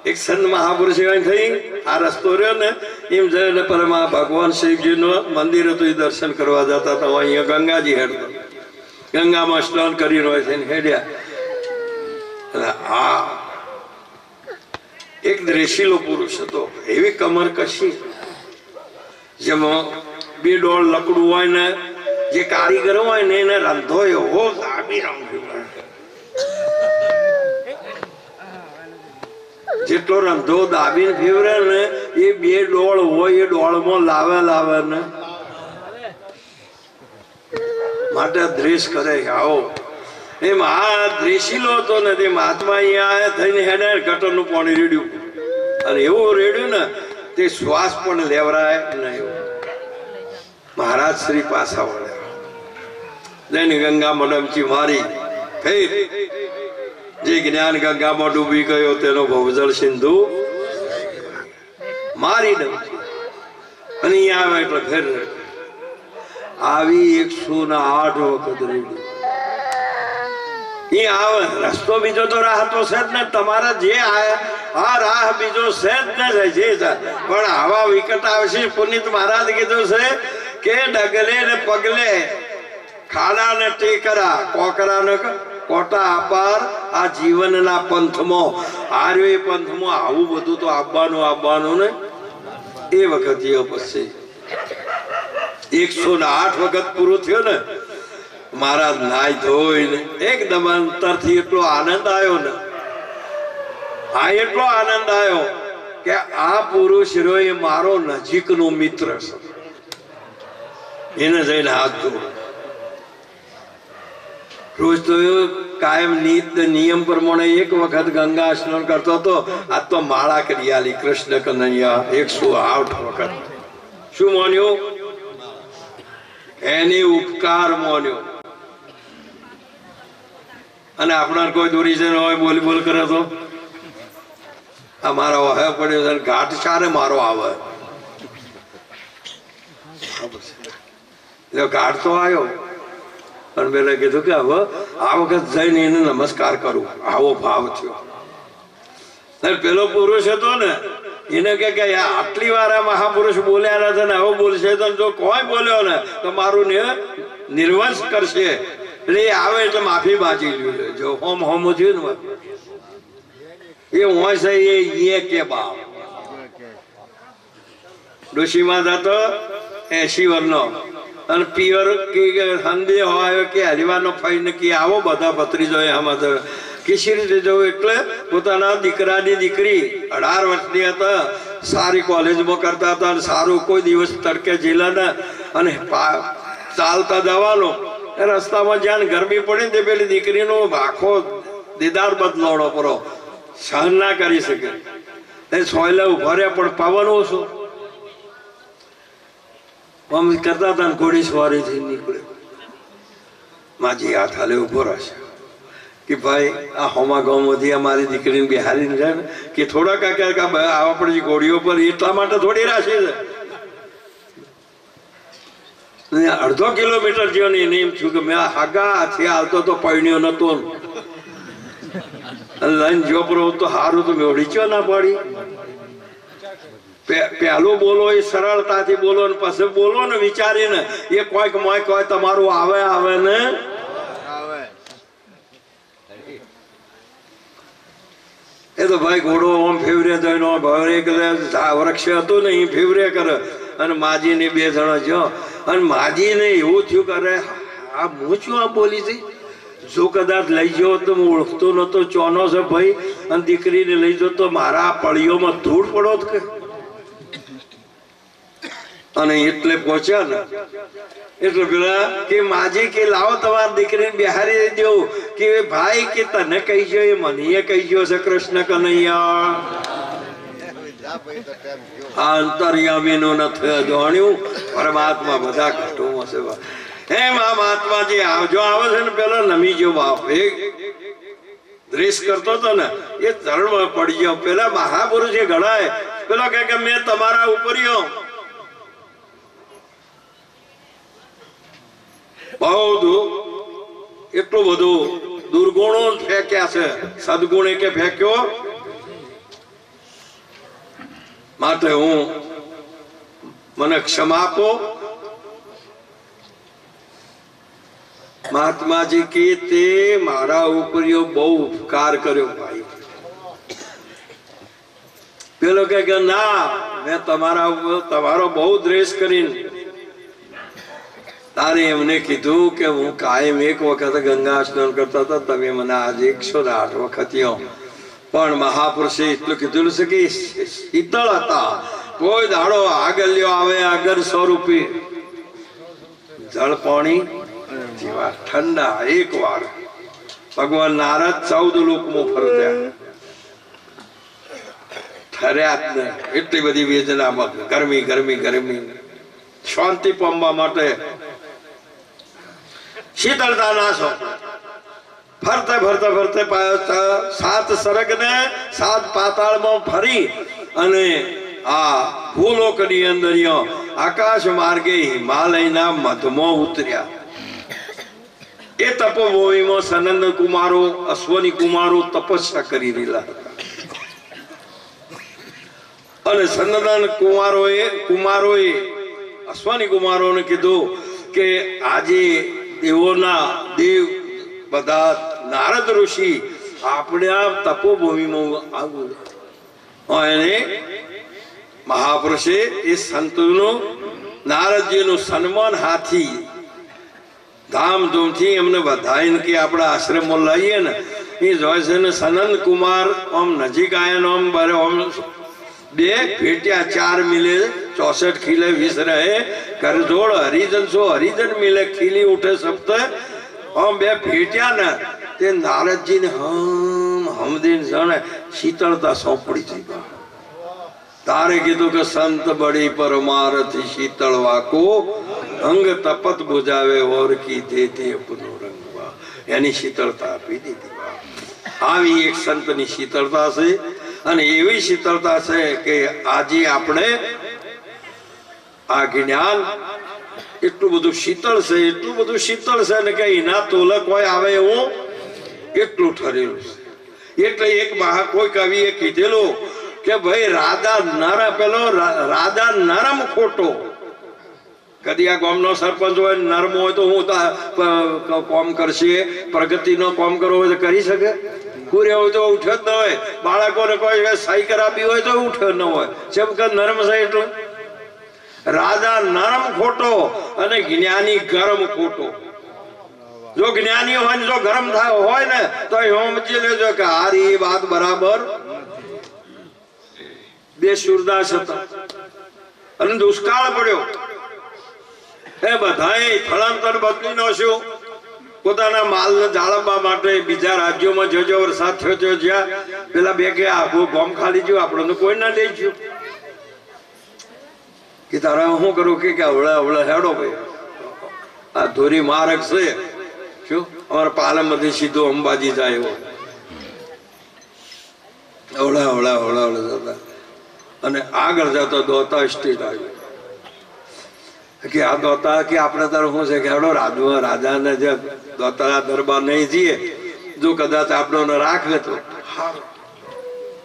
એક સંત મહાપુરુષ એવા થઈ આ રસ્તો રહ્યો ને એમ જઈને પરમા ભગવાન શિવજીનું મંદિર હતું એ દર્શન કરવા જતા હતા. અહીંયા ગંગાજી હેડતો, ગંગામાં સ્નાન કરી રહ્યો છે હેડ્યા. આ એક દ્રેશીલો પુરુષ હતો, એવી કમર કશી જેમાં 2 ડોળ લકડું હોય ને જે કારીગર હોય ને એને રંધો એવો દાબી રાખ્યો. જેટલો રંધો દાબીને ફેવરે ને એ બે ડોળ હોય એ ડોળમાં લાવે ને માટે દ્વેષ કરે. આવો એમ આ દ્વેષીલો તો નથી. મહાત્મા અહીંયા થઈને હેડે ગટરનું પાણી રેડ્યું અને એવું રેડ્યું ને તે શ્વાસ પણ લેવરાય નહીં. મહારાજ શ્રી પાછા વળ્યા લઈને ગંગા મડમચી મારી ફેર જે જ્ઞાન ગંગામાં ડૂબી ગયો તેનો ભવજળ સિંધુ મારી ડમચી અને અહીંયા આવે એટલે ફેર આવી 108 વખત રેડ્યું. એ આવે રસ્તો બીજો તો રાહ તો છે જ ને. તમારા જે આ રાહ બીજો છે જ ને જે પણ આવા વિકટ આવશે. પુનિત મહારાજ કીધું છે કે ડગલે ને પગલે ખાડા ને ટેકરા કોકરા ને કોટા અપાર આ જીવનના પંથમાં આર્યો એ પંથમાં આવું બધું તો આવવાનું ને એ વખત પછી 108 વખત પૂરું થયો ને. મહારાજ નાઈ ધોઈને એકદમ અંતરથી એટલો આનંદ આવ્યો ને. આ એટલો આનંદ આવ્યો કે આ પુરુષ રહ્યો એ મારો નજીકનો મિત્ર છે. એને જઈને હાથ ધોયો. રોજ તો કાયમ નિયમ પ્રમાણે એક વખત ગંગા સ્નાન કરતો હતો. આ તો માળા કરી આલી કૃષ્ણ કનૈયા 108 વખત. શું માન્યું? એની ઉપકાર માન્યો. અને આપણા કોઈ દોરી છે હોય બોલ કરે તો આ મારો હે પડ્યો છે ઘાટ ચારે મારો આવે. ઘાટ તો આવ્યો અને પેલા કીધું કે હવે આ વખત જઈને એને નમસ્કાર કરું. આવો ભાવ થયો. પેલો પુરુષ હતો ને એને કે આટલી વાર આ મહાપુરુષ બોલ્યા નથી ને આવો બોલશે તો જો કોઈ બોલ્યો ને તો મારું નિર્વંશ કરશે. એટલે આવે એટલે માફી બાજી લ્યું. જો હોમ થયું ને એ હોય છે એ કે બાપ ડોશીમાં જતો 80 વર્ષનો અને પિયર કે સંદેહ હોય કે હરિવારનો ફઈને કે આવો બધા ભત્રીજો આમાં કેસી રીતે જવું. એટલે પોતાના દીકરાની દીકરી 18 વર્ષની હતા. સારી કોલેજમાં કરતા હતા અને સારું કોઈ દિવસ તડકે ઝીલા અને ચાલતા જવાનો. રસ્તામાં જ્યાં ગરમી પડી તે પેલી દીકરીનો આખો દીદાર બદલાવડો પરો સહન ના કરી શકે. એ સોયલે ઉભા રહ્યા પણ પવન ઓછો આમ કરતા હતા. ઘોડી સવારીથી નીકળ્યો. માજી હાથ હાલે ઉભો રહેશે કે ભાઈ આ હોમા ગામમાંથી મારી દીકરીને બિહારીને જાય ને કે થોડાક આપણી ઘોડીઓ પર એટલા માટે થોડી રાશી છે. અડધો કિલોમીટર જેવો ને એમ થયું કે મેં હાગા હાથી હાલતો તો પૈણ્યો નતો લઈને જો પર તો સારું તો મેં રીચો ના પાડી. પહેલું બોલો એ સરળતાથી બોલો ને પછી બોલો ને વિચારીને. એ કોઈક મોય કોઈ તમારું આવે ને એ તો ભાઈ ઘોડો આમ ફેવરે થઈને વૃક્ષ હતું ને એ ફેવરે કરે. અને માજી ને 2 જણા જો અને માજી ને એવું થયું કરે આ હું છું આ બોલી હતી. જો કદાચ લઈ ગયો તો હું ઓળખતો નતો ચોનો છે ભાઈ અને દીકરીને લઈ ગયો તો મારા પળીઓમાં ધૂળ પડો કે. અને એટલે પહોંચ્યા ને એટલે પેલા કે માજી કે લાવો તમારી દીકરીને બિહારી દેવું કે ભાઈ કે તને કહી ગયો એ મને કહી ગયો છે કૃષ્ણ કનૈયા. અંતર્યામીનો નથી જાણ્યું પરમાત્મા બધા ઘટોમાં છે. એમ આ મહાત્મા જે આવજો આવે છે ને પેલો નમી ગયો બાપ દ્વેષ કરતો હતો ને એ ચરણમાં પડી ગયો. પેલા મહાપુરુષ એ ગણાય પેલો કે મેં તમારા ઉપરીઓ બહુ એટલું બધું દુર્ગુણો ફેંક્યા છે. સદગુણે કે ફેંક્યો માટે હું મને ક્ષમા આપો. મહાત્માજી કે તે મારા ઉપરીઓ બહુ ઉપકાર કર્યો ભાઈ. પેલો કે ના મેં તમારો બહુ દ્વેષ કરીને તારે એમને કીધું કે હું કાયમ 1 વખત ગંગા સ્નાન કરતા હતા. તમે મને આજે 108 વખત પણ મહાપુરુષે એટલું કીધું છે કે શીતળ હતા કોઈ દાડો આગલ્યો આવે અગર 100 રૂપિયા જળ પાણી જેવા ઠંડા એક વાર ભગવાન નારદ 14 લોકમાં ફરત્યા ઠર્યા જ ને એટલી બધી વેદનામાં ગરમી ગરમી ગરમી શાંતિ પામવા માટે શીતળતા નાશો ફરતે ફરતે ફરતે 7 સરગ ને 7 પાતાળમાં ફરી અને આ ભૂલોકની અંદર આકાશ માર્ગે હિમાલયના મધમાં ઉતર્યા એ તપોભૂમિમાં સનંદ કુમારો અશ્વની કુમારો તપસ્યા કરી રહેલા હતા અને સનંદન કુમારોએ અશ્વની કુમારોને કીધું કે આજે દેવોના દેવ બધા નારદ ઋષિ આપણે આ તપોભૂમિમાં આવું એને મહાપુરુષે એ સંતોનું નારદજીનું સન્માન હાથી ધામધૂમથી એમને વધાઈને કે આપણા આશ્રમમાં લઈએ ને એ જોય છે ને સનંદ કુમાર આમ નજીક આવ્યા આમ બરે આમ બે ભેટ્યા 4 મિલે 64 ખીલે 20 રહે કર જોડ હરિજન છો હરિજન મિલે ખીલી ઉઠે સપ્ત આમ બે ભેટ્યા ને તે નારદજીને હમદીન જાણે શીતળતા સોંપડી થઈ ગઈ તારે કીધું કે સંત બડી પરમારથી શીતળ વાકો અંગ તપત બુજાવે ઓર કી દેતે અપનો રંગવા એની શીતળતા આપી દીધી આવી એક સંતની શીતળતા છે અને એવી શીતળતા છે કે આજે આપણે આ જ્ઞાન એટલું બધું શીતળ છે ને કે એના તોલક હોય આવે એવું એટલું ઠરેલું છે એટલે એક કોઈ કવિએ કીધેલું કે ભાઈ રાધા નરમ ખોટો કદી આ ગામનો સરપંચ હોય નરમ હોય તો હું કોમ કરશે પ્રગતિનો કોમ કરવો હોય તો કરી શકે પૂરે હોય તો ઉઠે જ ન હોય બાળકોને કોઈ સહી કરાવી હોય તો ઉઠે ન હોય જેમ કે નરમ છે એટલે રાધા નરમ ખોટો અને જ્ઞાની ગરમ ખોટો જો જ્ઞાની હોય ને જો ગરમ હોય ને તો સમજી લેજો કે હારી વાત બરાબર બે સુરદાસ હતા અને દુષ્કાળ પડ્યો એ બધાએ સ્થળાંતર બદલી નાખ્યું પોતાના માલને જાળવવા માટે બીજા રાજ્યોમાં જો વરસાદ થયો જ્યાં પેલા બે કે આખું ગામ ખાલી ગયું આપણને કોઈ ના લઈ ગયું કે તારા શું કરું કે હવળે હેડો ભાઈ આ ધોરી માર્ગ છે શું અમારા પાલનમાંથી સીધો અંબાજી જાય એવો હવળા જતા અને આગળ જતો દોતા સ્ટેટ આવ્યો કે આ દોતા કે આપણે તારું શું છે કે હેડો રાજાને જે દોતા દરબાર નહીં જઈએ જો કદાચ આપણને રાખે તો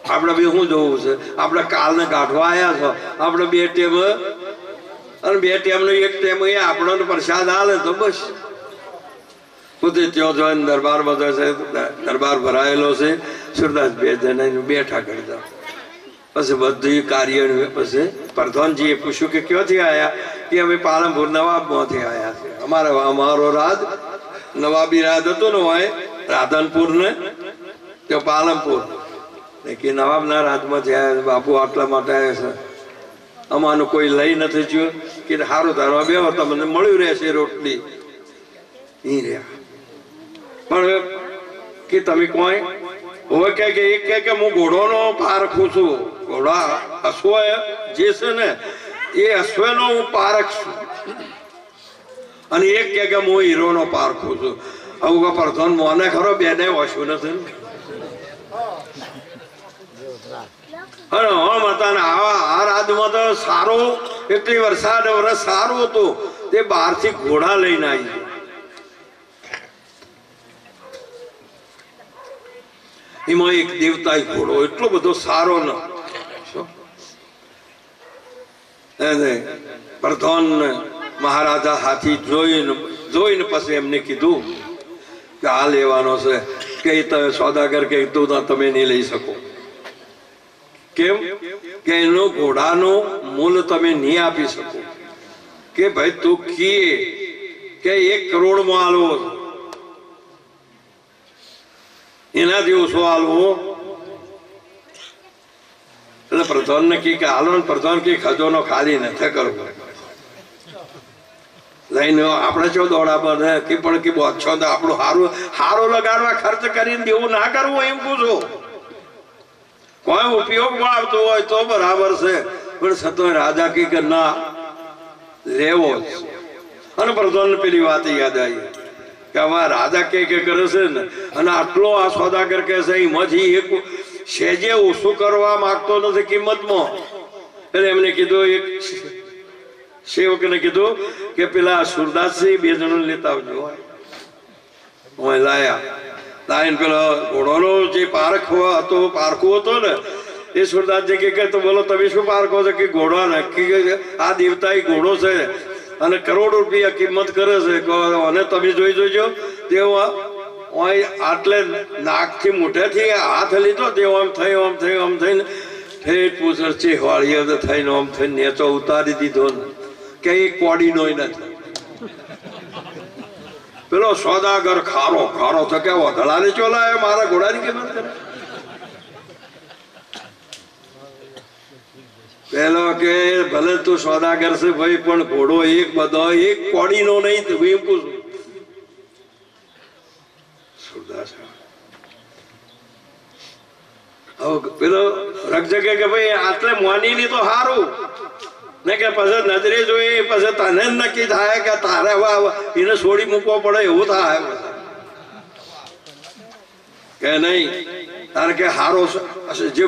આપણે બી શું જોવું છે આપણે કાલને કાઢવા આવ્યા છો આપણે 2 ટેમ અને 2 ટેમનો એક ટેમ એ આપણને પ્રસાદ આલે તો બસ પોતે ત્યાં જોઈને દરબારમાં જશે દરબાર ભરાયેલો છે સુરદાસ 2 જણા બેઠા કરી દો પછી બધું કાર્ય પછી પ્રધાનજીએ પૂછ્યું કે ક્યાંથી આવ્યા કે અમે પાલનપુર નવાબમાંથી આવ્યા છે અમારો રાજ નવાબી રાજ હતો ને હોય રાધનપુર ને ત્યાં પાલનપુર કે નવાબના રાજમાંથી આવ્યા બાપુ આટલા માટે આવ્યા છે અમારું કોઈ લઈ નથી જોયું કે સારું તારવા બેહો તમને મળ્યું રહેશે રોટલી ઈ રહ્યા પણ કે તમે કોઈ હવે કે હું ઘોડોનો પારખું છું ઘોડા અશ્વ જે છે ને એ અશ્વનો હું પારખ છું અને એક કે હું હીરોનો પારખું છું આવું પ્રધાન મોને ખરો બેને ઓછું નથી અને આ રાજમાં તો સારો એટલી વરસાદ વરસ સારું હતું તે બહારથી ઘોડા લઈને આવી એમાં એક દેવતા ઘોડો એટલો બધો સારો ન પ્રધાન મહારાજા હાથી જોઈને પછી એમને કીધું કે આ લેવાનો છે કે તમે સોદાગર કે તમે નહીં લઈ શકો કેમ કે એનો ઘોડાનું મૂલ્ય તમે નહીં આપી શકો કે ભાઈ તું કે 1 કરોડમાં આલવો એનાથી ઓછો આલવો એટલે પ્રધાન ને કી કે હાલો, પ્રધાન કી ખજાનો ખાલી નથી કરવો લઈને આપણે ચો દોડા પર કે પણ કે છો તો આપણું હારું હારો લગાડવા ખર્ચ કરીને દેવું ના કરવું એમ પૂછો. કોઈ ઉપયોગમાં આવતું હોય તો બરાબર છે, પણ છતાં રાજા કી કે ના લેવો જ. અને પ્રધાન પેલી વાત યાદ આવી કે આમાં રાજા કે કરે છે ને, અને આટલો આ સોદાગર કે છે એમાંથી એક સેજે ઓછું કરવા માંગતો નથી કિંમતમાં. એટલે એમને કીધું, એક સેવકને કીધું કે પેલા સુરદાસજી 2 જણો લેતા આવજો. લાયા લાઈને પેલો ઘોડોનો જે પારખો હતો ને એ સુરદાસજી કે તો બોલો તમે શું પારખો છો? કે ઘોડો નક્કી આ દેવતા એ ઘોડો છે અને કરોડ રૂપિયા કિંમત કરે છે, અને તમે જોઈ જોજો તેઓ આટલે નાકથી મોઢેથી હાથ લીધો તેઓ આમ થયું થઈને ઠેઠ પૂછર ચેહવાળીએ થઈને આમ થઈને નેચો ઉતારી દીધો ને કે એક કોડીનો નથી. પેલો સોદાગર ખારો તો કે વધડાને ચોલાયો મારા ઘોડાની કિંમત કરે. પેલો કે ભલે તું સોદાગર છે ભાઈ, પણ ઘોડો એક બધો એક કોડીનો નહીં એમ પૂછું. પેલો રક્ષકે કે ભાઈ આટલે મોની ની તો સારું ને, કે પછી નજરે જોઈએ પછી તને જ નક્કી થાય કે તારે એને છોડી મૂકવો પડે એવું થાય કે નહીં. કારણ કે હારો જે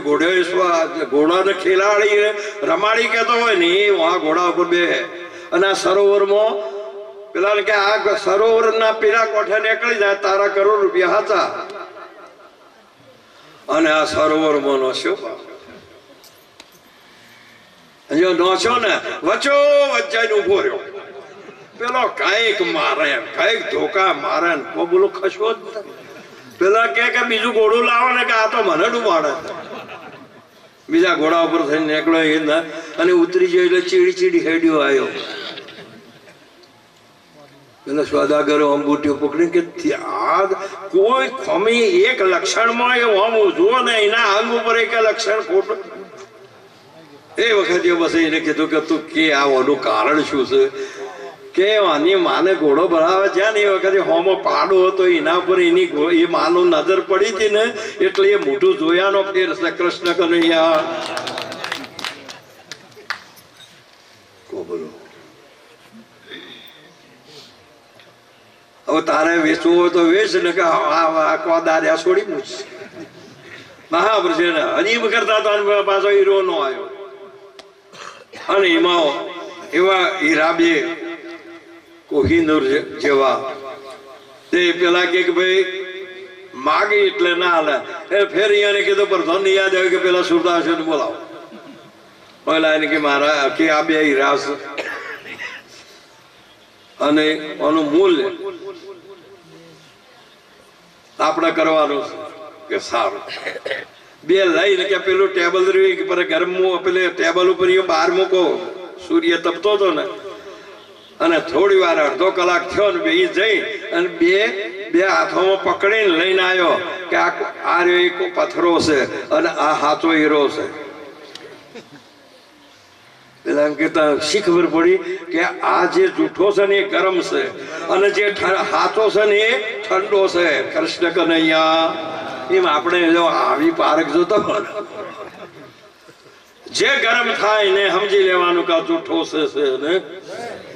ઘોડાને ખેલાડી રમાડી કેતો હોય ને એ ઘોડા ઉપર બે, અને આ સરોવરમાં પેલા કે આ સરોવર ના પીરા કોઠે નીકળી જાય તારા કરોડ રૂપિયા હતા, અને આ સરોવરમાં નોસ્યો નોસ્યો ને વચ્ચો વચ્ચે ઉભો રહ્યો. પેલો કઈક મારે કઈક ધોકા મારે બોલો ખસો જ. પેલા કે બીજું ઘોડું લાવો ને કે આ તો મને ડૂબાડે. બીજા ઘોડા ઉપર થઈને નીકળ્યો અને ઉતરી ગયો એટલે ચીડી હેડ્યો આવ્યો. પેલા સોદાગરો અંબુટીઓ પકડી કે ત્યાં કોઈ ખમી એક લક્ષણમાં એ આમ જુઓ ને એના અંગ ઉપર એક લક્ષણ ખોટું. એ વખતે બસ એને કીધું કે તું કે આવવાનું કારણ શું છે? કે આની માને ઘોડો ભરાવે છે ને એ વખતે હોમો પાડો હતો એના પર એની એ માનો નજર પડી હતી ને એટલે એ મોઢું જોયાનો ફેર છે. કૃષ્ણ કનૈયા બોલો. હવે તારે વેચવું હોય તો વેચ ને કે કોદાર્યા છોડી મૂક. બરાબર છે ને. હજી કરતા હતા પાછો હીરો નો આવ્યો, અને એમાં એવા હીરા બે કોહિનૂર જેવા તે પેલા કે ભાઈ માગી એટલે ના હાલે. એ ફેર અહીંયા કીધું પ્રધાન ને યાદ આવ્યું કે પેલા સુરદાસ બોલાવો. પેલા એને કે મારા કે આ બે હીરા છે અને આનું મૂલ્ય આપણે કરવાનું છે કે સારું. બે લઈને કે પેલું ટેબલ રહ્યું ગરમ પેલે ટેબલ ઉપર બહાર મૂકો. સૂર્ય તપતો હતો ને, અને થોડી વાર અડધો કલાક થયો ને બે જઈ અને બે હાથોમાં પકડીને લઈને આવ્યો કે આ રહ્યો એક પથ્થરો છે અને આ હાથો હીરો છે. પેલા કહેતા શી ખબર પડી કે આ જે જૂઠો છે ને એ ગરમ છે અને જે હાથો છે ને એ ઠંડો છે. કૃષ્ણ કનૈયા. એમ આપણે જો આવી પારખ જોતો જે ગરમ થાય ને સમજી લેવાનું કે જૂઠો છે ને.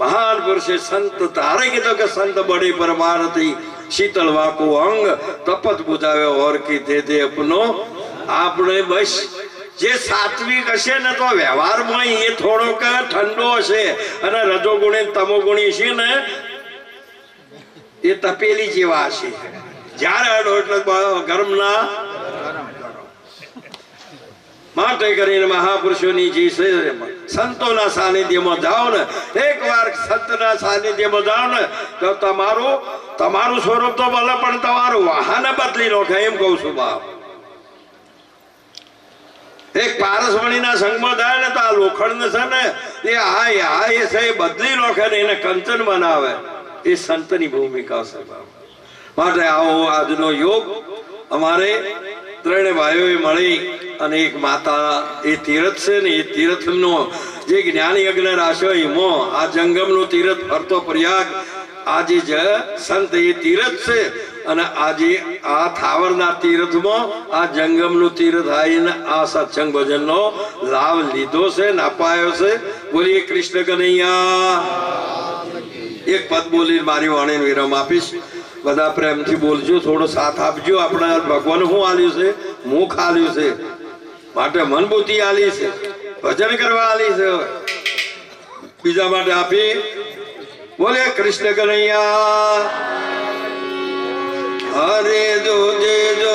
મહાન પુરુષે સંત તારે કીધું કે સંત બડી પરમારથી શીતલ વાકુ અંગ તપત બુજાવે ઓર કી દે અપનો. આપણે બસ જે સાત્વિક હશે ને તો વ્યવહારમાં એ થોડોક ઠંડો હશે, અને રજોગુણી તમોગુણી છે ને એ તપેલી જેવા હશે. જયારે અડો એટલે ગરમ ના. માટે કરીને મહાપુરુષોની જે સંતોના સાનિધ્યમાં જાઓ ને, એકવાર સંતના સાનિધ્યમાં જાઓ ને તો તમારું સ્વરૂપ તો ભલે પણ તમારું વાહન બદલી નાખે. એમ કઉ છું બાપ. એક પારસમણીના સંગમાં જાય ને તો આ લોખંડ છે ને એ એ છે બદલી નાખે ને એને કંચન બનાવે. એ સંતની ભૂમિકા છે બાપ. માટે આવો આજનો યોગ અમારે ત્રણે ભાઈઓએ મળી અને એક માતા એ તીરથ છે ને એ તીરથનો જે જ્ઞાન યજ્ઞ રાખ્યો એમાં આ જંગમનું તીરથ ફરતો પ્રયાગ આજે જ સંત એ તીરથ છે અને આજે આ થાવરના તીરથમાં આ જંગમનું તીરથ આવીને આ સત્સંગ ભજનનો લાભ લીધો છે ને અપાયો છે. બોલીએ કૃષ્ણ કનૈયા. એક પદ બોલી મારી વાણીને વિરામ આપીશ. બધા પ્રેમથી બોલજો, થોડો સાથ આપજો. આપણા ભગવાન શું આલ્યું છે? મુખ આલ્યું છે, માટે મન બુદ્ધિ આલી છે, ભજન કરવા આલી છે, બીજા માટે આપી. બોલે કૃષ્ણ કનૈયા. હરે જો જે જો